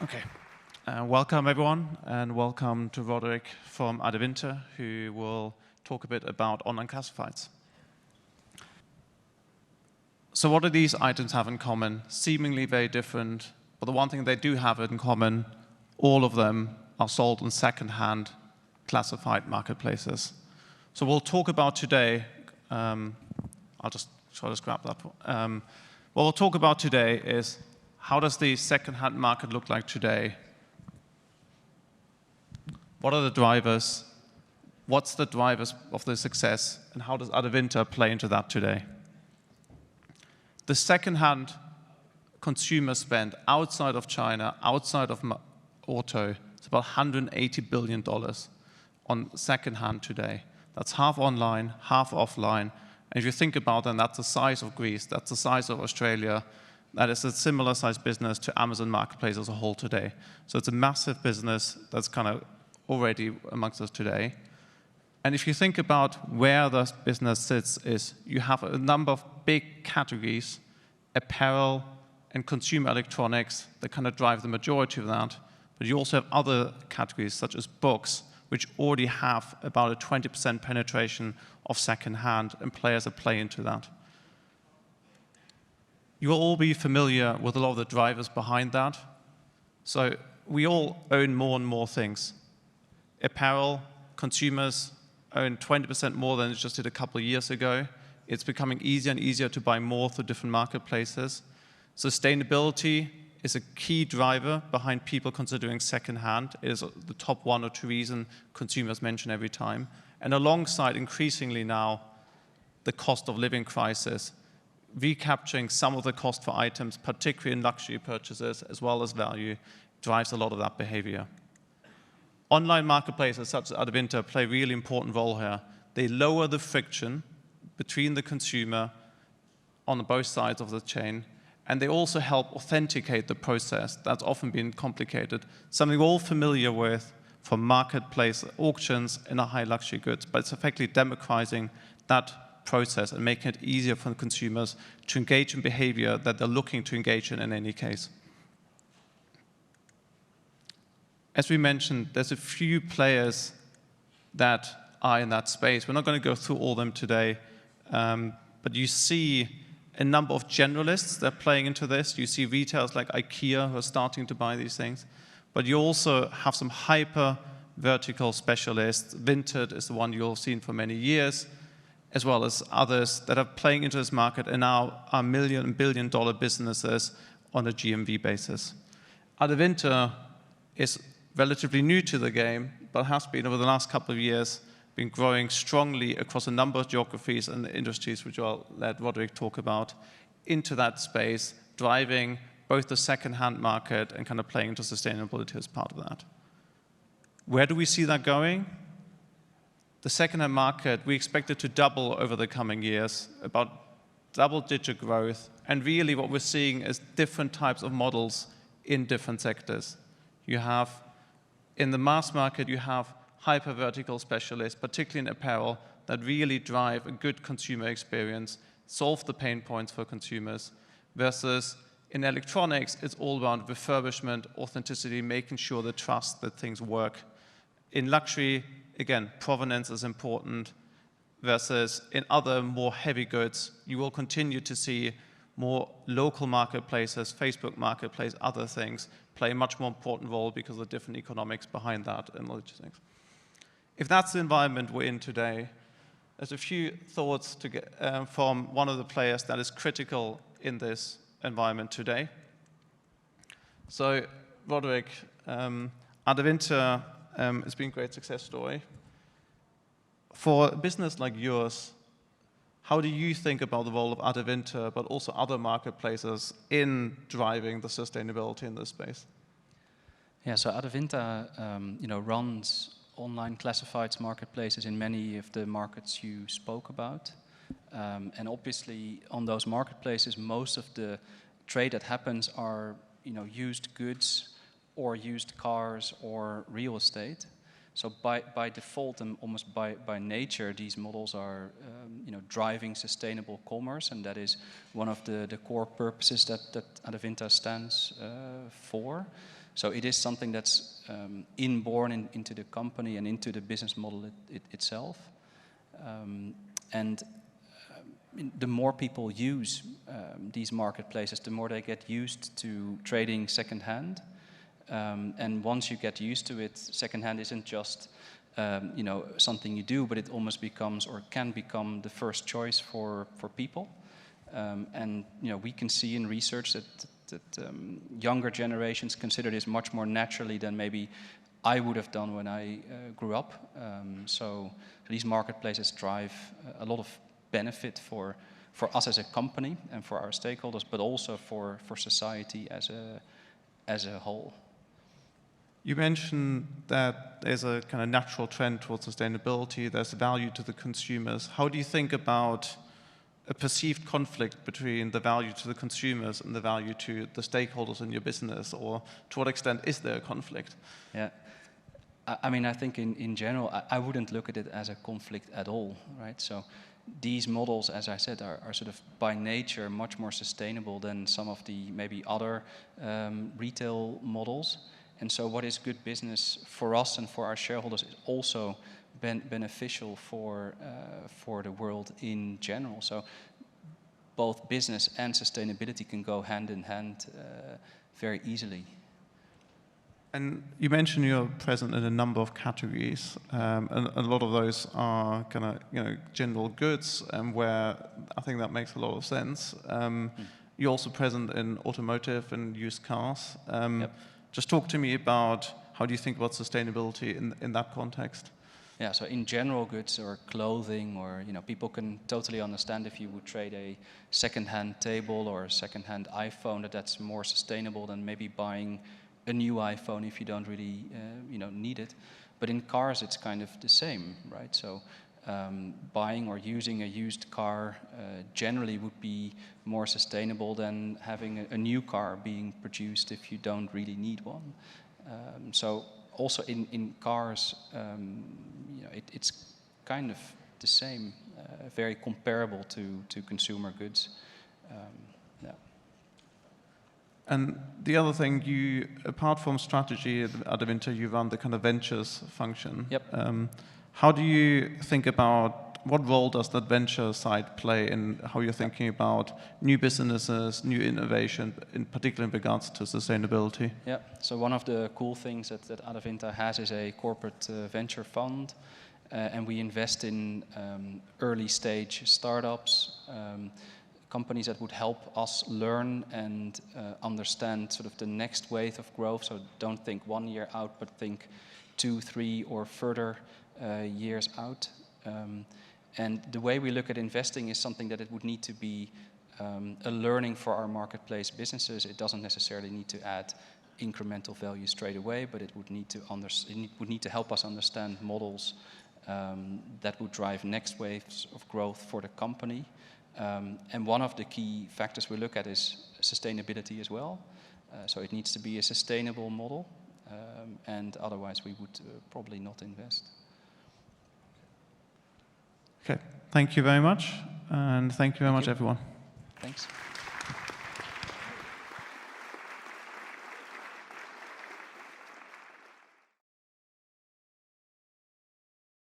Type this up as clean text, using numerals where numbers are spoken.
Okay. Welcome, everyone, and welcome to Roderik from Adevinta, who will talk a bit about online classifieds. So what do these items have in common? Seemingly very different, but the one thing they do have in common, all of them are sold on second-hand classified marketplaces. So we'll talk about today, I'll just grab that. What we'll talk about today is how does the second-hand market look like today? What are the drivers? What's the drivers of the success? And how does Adevinta play into that today? The second-hand consumer spend outside of China, outside of auto, is about $180 billion on second-hand today. That's half online, half offline. And if you think about it, that's the size of Greece, that's the size of Australia. That is a similar size business to Amazon Marketplace as a whole today. So it's a massive business that's kind of already amongst us today. And if you think about where this business sits, is you have a number of big categories, apparel and consumer electronics, that kind of drive the majority of that. But you also have other categories, such as books, which already have about a 20% penetration of second-hand, and players that play into that. You will all be familiar with a lot of the drivers behind that. So we all own more and more things. Apparel, consumers own 20% more than it just did a couple of years ago. It's becoming easier and easier to buy more through different marketplaces. Sustainability is a key driver behind people considering second-hand. It is the top 1 or 2 reason consumers mention every time. And alongside, increasingly now, the cost of living crisis, recapturing some of the cost for items, particularly in luxury purchases, as well as value, drives a lot of that behavior. Online marketplaces such as Adevinta play a really important role here. They lower the friction between the consumer on both sides of the chain, and they also help authenticate the process that's often been complicated. Something we're all familiar with from marketplace auctions in a high luxury goods, but it's effectively democratizing that process and making it easier for the consumers to engage in behavior that they're looking to engage in any case. As we mentioned, there's a few players that are in that space. We're not going to go through all of them today, but you see a number of generalists that are playing into this. You see retailers like IKEA who are starting to buy these things, but you also have some hyper vertical specialists. Vinted is the one you've seen for many years, as well as others that are playing into this market and now are million and billion-dollar businesses on a GMV basis. Adevinta is relatively new to the game, but has been, over the last couple of years, been growing strongly across a number of geographies and industries, which I'll let Roderik talk about, into that space, driving both the second-hand market and kind of playing into sustainability as part of that. Where do we see that going? The second-hand market, we expect it to double over the coming years, about double-digit growth. And really what we're seeing is different types of models in different sectors. You have, in the mass market, you have hyper-vertical specialists, particularly in apparel, that really drive a good consumer experience, solve the pain points for consumers, versus in electronics, it's all around refurbishment, authenticity, making sure the trust that things work. In luxury, again, provenance is important, versus in other more heavy goods, you will continue to see more local marketplaces, Facebook Marketplace, other things, play a much more important role because of the different economics behind that and logistics. If that's the environment we're in today, there's a few thoughts to get from one of the players that is critical in this environment today. So, Roderik, Adevinta has been a great success story. For a business like yours, how do you think about the role of Adevinta, but also other marketplaces in driving the sustainability in this space? Yeah, so Adevinta, runs online classifieds marketplaces in many of the markets you spoke about. And obviously, on those marketplaces, most of the trade that happens are, used goods or used cars or real estate. So by default and almost by nature, these models are driving sustainable commerce, and that is one of the core purposes that Adevinta stands for. So it is something that's inborn into the company and into the business model itself. The more people use these marketplaces, the more they get used to trading secondhand. And once you get used to it, secondhand isn't just something you do, but it almost becomes or can become the first choice for people. And we can see in research that younger generations consider this much more naturally than maybe I would have done when I grew up. So these marketplaces drive a lot of benefit for us as a company and for our stakeholders, but also for society as a whole. You mentioned that there's a kind of natural trend towards sustainability, there's value to the consumers. How do you think about a perceived conflict between the value to the consumers and the value to the stakeholders in your business, or to what extent is there a conflict? Yeah, I mean, I think in general, I wouldn't look at it as a conflict at all, right? So these models, as I said, are sort of by nature much more sustainable than some of the maybe other retail models. And so what is good business for us and for our shareholders is also beneficial for the world in general. So both business and sustainability can go hand in hand very easily. And you mentioned you're present in a number of categories, and a lot of those are kind of general goods, where I think that makes a lot of sense. You're also present in automotive and used cars. Yep. Just talk to me about how do you think about sustainability in that context? Yeah, so in general goods or clothing, or people can totally understand if you would trade a second-hand table or a second-hand iPhone, that's more sustainable than maybe buying a new iPhone if you don't really need it. But in cars it's kind of the same, right? So buying or using a used car generally would be more sustainable than having a new car being produced if you don't really need one. So also in cars, it's kind of the same, very comparable to consumer goods. Yeah. And the other thing, apart from strategy at Adevinta, you run the kind of ventures function. Yep. How do you think about, what role does that venture side play in how you're thinking about new businesses, new innovation, in particular in regards to sustainability? Yeah, so one of the cool things that Adevinta has is a corporate venture fund, and we invest in early stage startups, companies that would help us learn and understand sort of the next wave of growth. So don't think 1 year out, but think 2, 3, or further years out. And the way we look at investing is something that it would need to be a learning for our marketplace businesses. It doesn't necessarily need to add incremental value straight away, but it would need to help us understand models that would drive next waves of growth for the company. And one of the key factors we look at is sustainability as well. So it needs to be a sustainable model, and otherwise we would probably not invest. Okay, thank you very much, and thank you very much, everyone. Thanks.